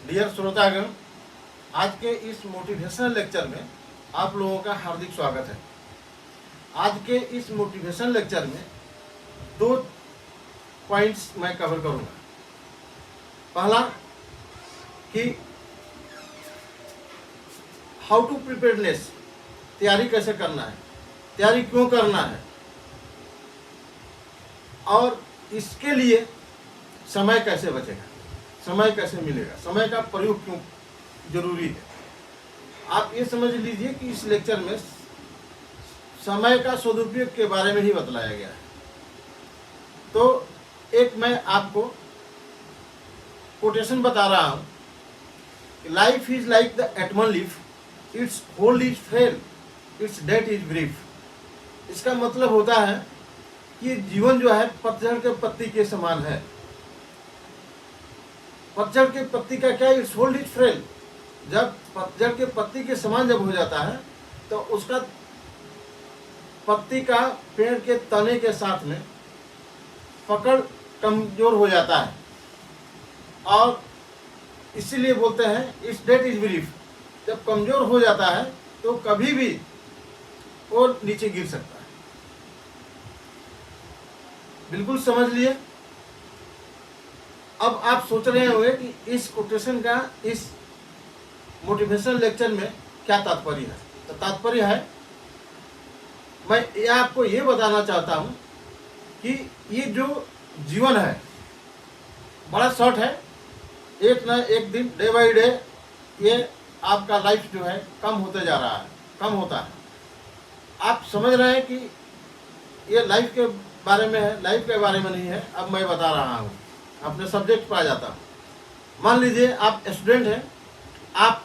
Dear श्रोतागण, आज के इस मोटिवेशनल लेक्चर में आप लोगों का हार्दिक स्वागत है। आज के इस मोटिवेशनल लेक्चर में दो पॉइंट्स मैं कवर करूंगा। पहला कि हाउ टू प्रिपेयर्डनेस, तैयारी कैसे करना है, तैयारी क्यों करना है, और इसके लिए समय कैसे बचेगा, समय कैसे मिलेगा, समय का प्रयोग क्यों जरूरी है। आप ये समझ लीजिए कि इस लेक्चर में समय का सदुपयोग के बारे में ही बतलाया गया है। तो एक मैं आपको कोटेशन बता रहा हूं, life is like the autumn leaf, its hold is fail, its death is brief. इसका मतलब होता है कि जीवन जो है पतझड़ के पत्ती के समान है। पतझड़ के पत्ती का क्या, इट्स होल्ड इज फ्रेल। जब पतझड़ के पत्ती के समान जब हो जाता है तो उसका पत्ती का पेड़ के तने के साथ में पकड़ कमजोर हो जाता है, और इसीलिए बोलते हैं इट्स डेथ इज ब्रीफ। जब कमजोर हो जाता है तो कभी भी वो नीचे गिर सकता है। बिल्कुल समझ लिए। अब आप सोच रहे होंगे कि इस कोटेशन का इस मोटिवेशनल लेक्चर में क्या तात्पर्य है। तो तात्पर्य है, मैं ये आपको ये बताना चाहता हूं कि ये जो जीवन है बड़ा शॉर्ट है। एक न एक दिन, डे बाई डे, ये आपका लाइफ जो है कम होते जा रहा है, कम होता है। आप समझ रहे हैं कि ये लाइफ के बारे में है, लाइफ के बारे में नहीं है। अब मैं बता रहा हूँ, अपने सब्जेक्ट पर आ जाता हूँ। मान लीजिए आप स्टूडेंट हैं, आप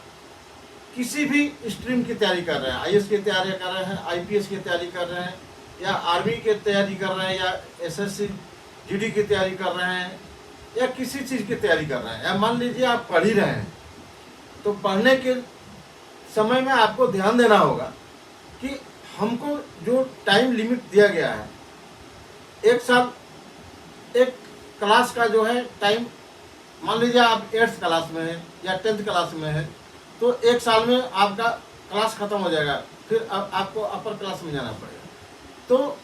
किसी भी स्ट्रीम की तैयारी कर रहे हैं, आईएएस की तैयारी कर रहे हैं, आईपीएस की तैयारी कर रहे हैं, या आर्मी की तैयारी कर रहे हैं, या एसएससी जीडी की तैयारी कर रहे हैं, या किसी चीज़ की तैयारी कर रहे हैं, या मान लीजिए आप पढ़ ही रहे हैं। तो पढ़ने के समय में आपको ध्यान देना होगा कि हमको जो टाइम लिमिट दिया गया है, एक साल एक क्लास का जो है टाइम, मान लीजिए आप 8th क्लास में है या 10th क्लास में है, तो एक साल में आपका क्लास खत्म हो जाएगा, फिर अब आपको अपर क्लास में जाना पड़ेगा। तो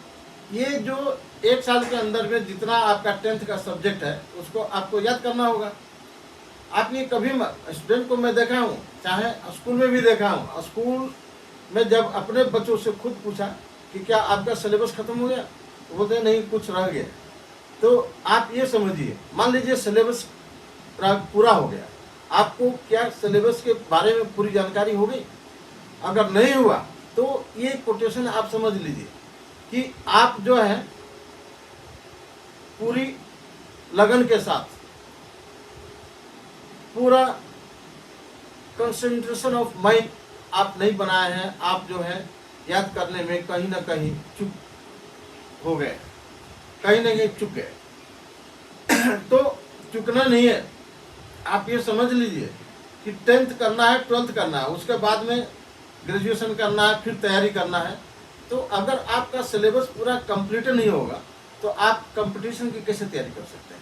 ये जो एक साल के अंदर में जितना आपका 10th का सब्जेक्ट है उसको आपको याद करना होगा। आपने कभी स्टूडेंट को मैं देखा हूँ, चाहे स्कूल में भी देखा हूँ, स्कूल में जब अपने बच्चों से खुद पूछा कि क्या आपका सिलेबस खत्म हो गया, तो बोलते नहीं, कुछ रह गया। तो आप ये समझिए, मान लीजिए सिलेबस पूरा हो गया, आपको क्या सिलेबस के बारे में पूरी जानकारी हो गई? अगर नहीं हुआ तो ये कोटेशन आप समझ लीजिए कि आप जो है पूरी लगन के साथ, पूरा कंसंट्रेशन ऑफ माइंड आप नहीं बनाए हैं, आप जो है याद करने में कहीं ना कहीं चुप हो गए, कहीं ना कहीं चुक गए। तो चुकना नहीं है, आप ये समझ लीजिए कि 10th करना है, 12th करना है, उसके बाद में ग्रेजुएशन करना है, फिर तैयारी करना है। तो अगर आपका सिलेबस पूरा कंप्लीट नहीं होगा तो आप कंपटीशन की कैसे तैयारी कर सकते हैं?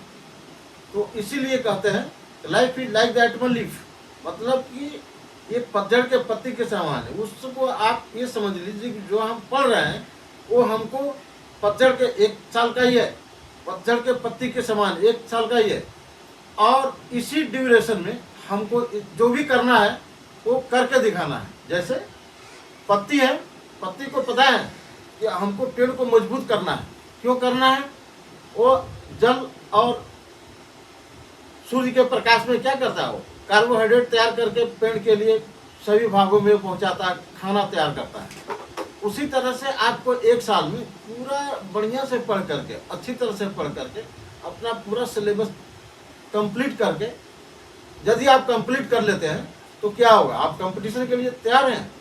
तो इसीलिए कहते हैं life is like the autumn leaf, मतलब कि ये पतझड़ के पत्ती के समान है। उसको आप ये समझ लीजिए कि जो हम पढ़ रहे हैं वो हमको पतझड़ के 1 साल का ही है, पतझड़ के पत्ती के समान 1 साल का ही है, और इसी ड्यूरेशन में हमको जो भी करना है वो करके दिखाना है। जैसे पत्ती है, पत्ती को पता है कि हमको पेड़ को मजबूत करना है। क्यों करना है? वो जल और सूर्य के प्रकाश में क्या करता है, वो कार्बोहाइड्रेट तैयार करके पेड़ के लिए सभी भागों में पहुंचाता है, खाना तैयार करता है। उसी तरह से आपको 1 साल में पूरा बढ़िया से पढ़ करके, अच्छी तरह से पढ़ करके, अपना पूरा सिलेबस कंप्लीट करके, यदि आप कंप्लीट कर लेते हैं तो क्या होगा, आप कंपटीशन के लिए तैयार हैं।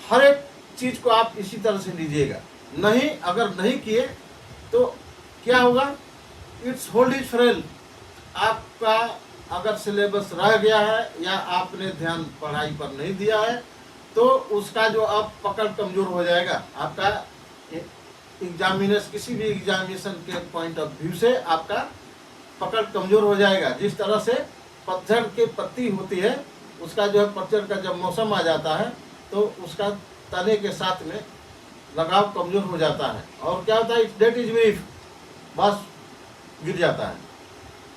हर एक चीज को आप इसी तरह से लीजिएगा। नहीं, अगर नहीं किए तो क्या होगा, इट्स होल्ड इज फ्रेल। आपका अगर सिलेबस रह गया है या आपने ध्यान पढ़ाई पर नहीं दिया है तो उसका जो अब पकड़ कमजोर हो जाएगा। आपका एग्जामिनेशन, किसी भी एग्जामिनेशन के पॉइंट ऑफ व्यू से आपका पकड़ कमजोर हो जाएगा। जिस तरह से पतझड़ के पत्ती होती है, उसका जो है पतझड़ का जब मौसम आ जाता है तो उसका तने के साथ में लगाव कमजोर हो जाता है और क्या होता है, डेट इज वीक, बस गिर जाता है।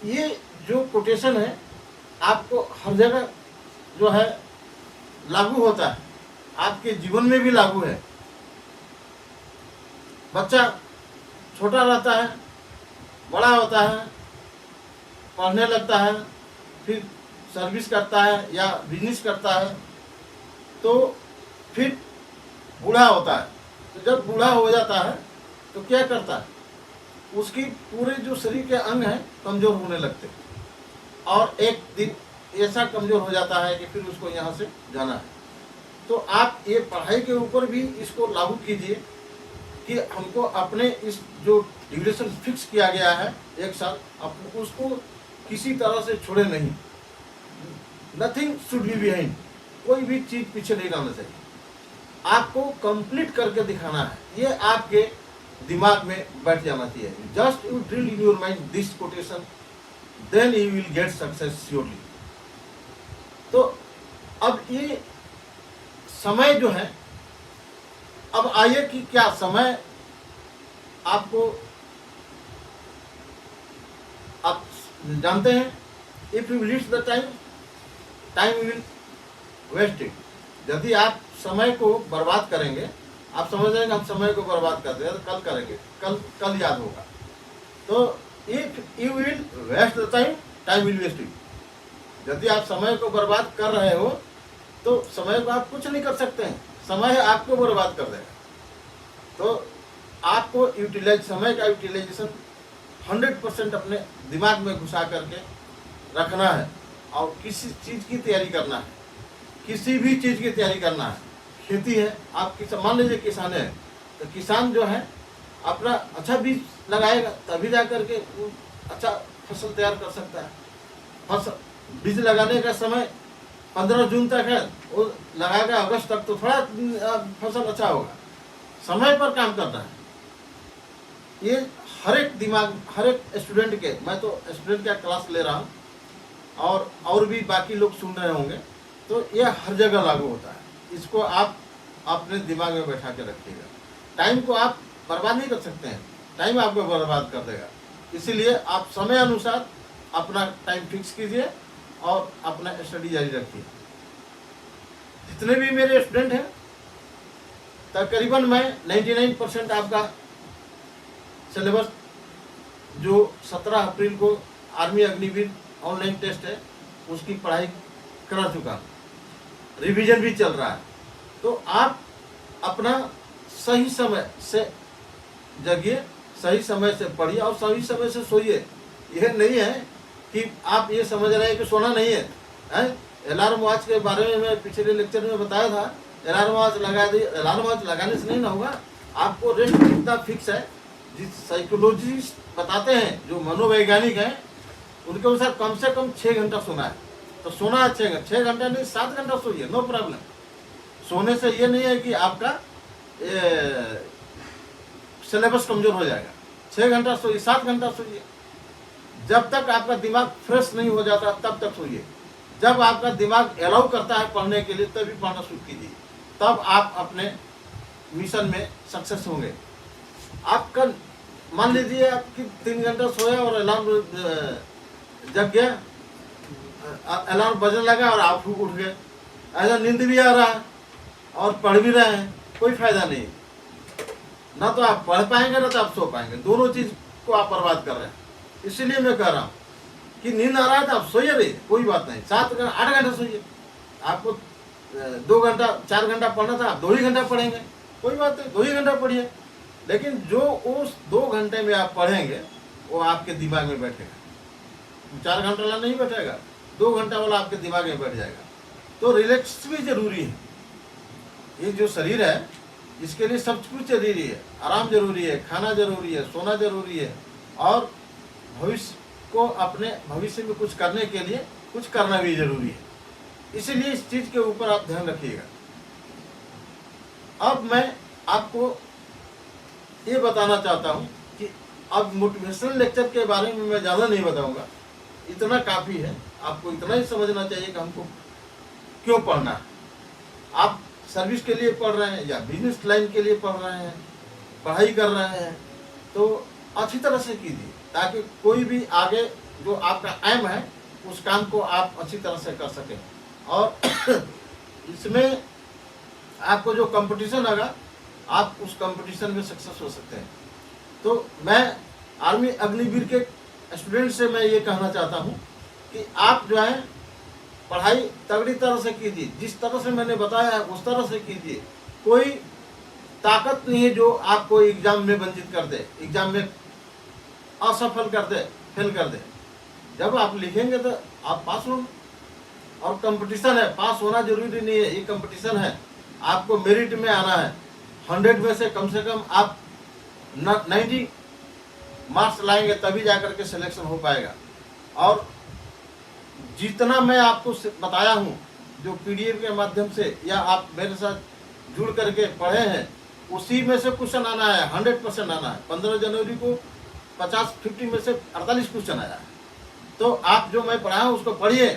ये जो कोटेशन है आपको हर जगह जो है लागू होता है, आपके जीवन में भी लागू है। बच्चा छोटा रहता है, बड़ा होता है, पढ़ने लगता है, फिर सर्विस करता है या बिजनेस करता है, तो फिर बूढ़ा होता है। तो जब बूढ़ा हो जाता है तो क्या करता है, उसकी पूरे जो शरीर के अंग हैं कमज़ोर होने लगते हैं और एक दिन ऐसा कमज़ोर हो जाता है कि फिर उसको यहाँ से जाना है। तो आप ये पढ़ाई के ऊपर भी इसको लागू कीजिए कि हमको अपने इस जो ड्यूरेशन फिक्स किया गया है 1 साल, आप उसको किसी तरह से छोड़े नहीं। नथिंग शुड बी बिहाइंड, कोई भी चीज़ पीछे नहीं रहना चाहिए, आपको कंप्लीट करके दिखाना है। ये आपके दिमाग में बैठ जाना चाहिए। Just you drill in your mind this quotation, then you will get success surely. तो अब ये समय जो है, अब आइए कि क्या समय आपको, आप जानते हैं, if you reach the time, time will waste it. यदि आप समय को बर्बाद करेंगे, आप समझ रहे हैं हम समय को बर्बाद कर रहे हैं तो कल करेंगे, कल याद होगा। तो if you will waste the time, time will waste it. यदि आप समय को बर्बाद कर रहे हो तो समय को आप कुछ नहीं कर सकते हैं, समय आपको बर्बाद कर देगा। तो आपको समय का यूटिलाइजेशन 100% अपने दिमाग में घुसा करके रखना है और किसी चीज़ की तैयारी करना है, किसी भी चीज़ की तैयारी करना है। खेती है, आप मान लीजिए किसान है, तो किसान जो है अपना अच्छा बीज लगाएगा तभी जा करके वो अच्छा फसल तैयार कर सकता है। फसल बीज लगाने का समय 15 जून तक है, वो लगाएगा अगस्त तक तो थोड़ा फसल अच्छा होगा। समय पर काम करना है, ये हर एक दिमाग, हर एक स्टूडेंट के, मैं तो स्टूडेंट का क्लास ले रहा हूँ और भी बाकी लोग सुन रहे होंगे, तो ये हर जगह लागू होता है। इसको आप अपने दिमाग में बैठा के रखिएगा। टाइम को आप बर्बाद नहीं कर सकते हैं, टाइम आपको बर्बाद कर देगा। इसीलिए आप समय अनुसार अपना टाइम फिक्स कीजिए और अपना स्टडी जारी रखिए। जितने भी मेरे स्टूडेंट हैं, तकरीबन मैं 99% आपका सिलेबस जो 17 अप्रैल को आर्मी अग्निवीर ऑनलाइन टेस्ट है उसकी पढ़ाई करा चुका हूँ, रिवीजन भी चल रहा है। तो आप अपना सही समय से जगिए, सही समय से पढ़िए और सही समय से सोइए। यह नहीं है कि आप ये समझ रहे हैं कि सोना नहीं है, अलार्म वॉच के बारे में मैं पिछले लेक्चर में बताया था। अलार्म वॉच लगा दी, अलार्म वॉच लगाने से नहीं ना होगा, आपको रेस्ट कितना फिक्स है। जिस साइकोलॉजिस्ट बताते हैं, जो मनोवैज्ञानिक हैं, उनके अनुसार कम से कम 6 घंटा सोना है। तो सोना है 6 घंटा नहीं, 7 घंटा सोइए, नो प्रॉब्लम। सोने से ये नहीं है कि आपका सिलेबस कमजोर हो जाएगा। 6 घंटा सोइए, 7 घंटा सोइए। जब तक आपका दिमाग फ्रेश नहीं हो जाता तब तक सोइए। जब आपका दिमाग अलाउ करता है पढ़ने के लिए तभी पढ़ना शुरू कीजिए, तब आप अपने मिशन में सक्सेस होंगे। आपका मान लीजिए आपकी 3 घंटा सोया और अलार्म जग गया, अलार्म बजने लगा और आप उठ गए, ऐसा नींद भी आ रहा है और पढ़ भी रहे हैं, कोई फायदा नहीं। ना तो आप पढ़ पाएंगे ना तो आप सो पाएंगे, दोनों चीज को आप बर्बाद कर रहे हैं। इसीलिए मैं कह रहा हूँ कि नींद आ रहा है तो आप सोइए रहिए, कोई बात नहीं। 8 घंटा सोइए। आपको 2 घंटा 4 घंटा पढ़ना था, आप 2 ही घंटा पढ़ेंगे, कोई बात नहीं, 2 ही घंटा पढ़िए। लेकिन जो उस 2 घंटे में आप पढ़ेंगे वो आपके दिमाग में बैठेगा। 4 घंटा वाला नहीं बैठेगा, 2 घंटा वाला आपके दिमाग में बैठ जाएगा। तो रिलैक्स भी जरूरी है। ये जो शरीर है इसके लिए सब कुछ जरूरी है। आराम जरूरी है, खाना जरूरी है, सोना जरूरी है और भविष्य को, अपने भविष्य में कुछ करने के लिए कुछ करना भी जरूरी है। इसीलिए इस चीज के ऊपर आप ध्यान रखिएगा। अब मैं आपको ये बताना चाहता हूँ कि अब मोटिवेशनल लेक्चर के बारे में मैं ज़्यादा नहीं बताऊँगा, इतना काफ़ी है। आपको इतना ही समझना चाहिए कि हमको क्यों पढ़ना है। आप सर्विस के लिए पढ़ रहे हैं या बिजनेस लाइन के लिए पढ़ रहे हैं, पढ़ाई कर रहे हैं, तो अच्छी तरह से कीजिए ताकि कोई भी आगे जो आपका एम है उस काम को आप अच्छी तरह से कर सकें। और इसमें आपको जो कंपटीशन आएगा आप उस कंपटीशन में सक्सेस हो सकते हैं। तो मैं आर्मी अग्निवीर के स्टूडेंट से मैं ये कहना चाहता हूँ कि आप जो है पढ़ाई तगड़ी तरह से कीजिए, जिस तरह से मैंने बताया है उस तरह से कीजिए। कोई ताकत नहीं है जो आपको एग्जाम में वंचित कर दे, एग्जाम में असफल कर दे, फेल कर दे। जब आप लिखेंगे तो आप पास होंगे। और कंपटीशन है, पास होना जरूरी नहीं है, ये कंपटीशन है। आपको मेरिट में आना है, 100 में से कम आप 90 मार्क्स लाएंगे तभी जाकर के सिलेक्शन हो पाएगा। और जितना मैं आपको बताया हूँ जो पीडीएफ के माध्यम से या आप मेरे साथ जुड़ करके पढ़े हैं, उसी में से क्वेश्चन आना है, 100% आना है। 15 जनवरी को 50 में से 48 क्वेश्चन आया है। तो आप जो मैं पढ़ाया उसको पढ़िए,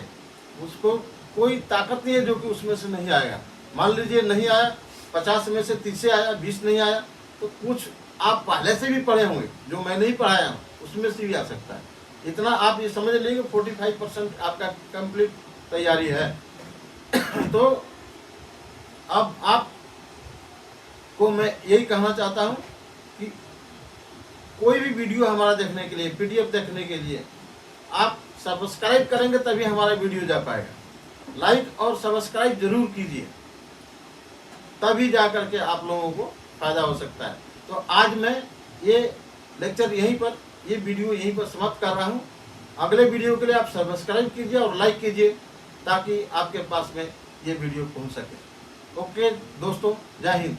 उसको कोई ताकत नहीं है जो कि उसमें से नहीं आएगा। मान लीजिए नहीं आया, 50 में से 30 से आया, 20 नहीं आया, तो कुछ आप पहले से भी पढ़े होंगे जो मैं नहीं पढ़ाया हूँ, उसमें से भी आ सकता है। इतना आप ये समझ लीजिए 45% आपका कंप्लीट तैयारी है। तो अब आप को मैं यही कहना चाहता हूँ कि कोई भी वीडियो हमारा देखने के लिए, पीडीएफ देखने के लिए आप सब्सक्राइब करेंगे तभी हमारा वीडियो जा पाएगा। लाइक और सब्सक्राइब जरूर कीजिए, तभी जा करके आप लोगों को फायदा हो सकता है। तो आज मैं ये लेक्चर यहीं पर, ये वीडियो यहीं पर समाप्त कर रहा हूँ। अगले वीडियो के लिए आप सब्सक्राइब कीजिए और लाइक कीजिए ताकि आपके पास में ये वीडियो पहुँच सके। ओके दोस्तों, जय हिंद।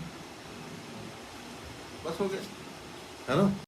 बस हो गया, है ना।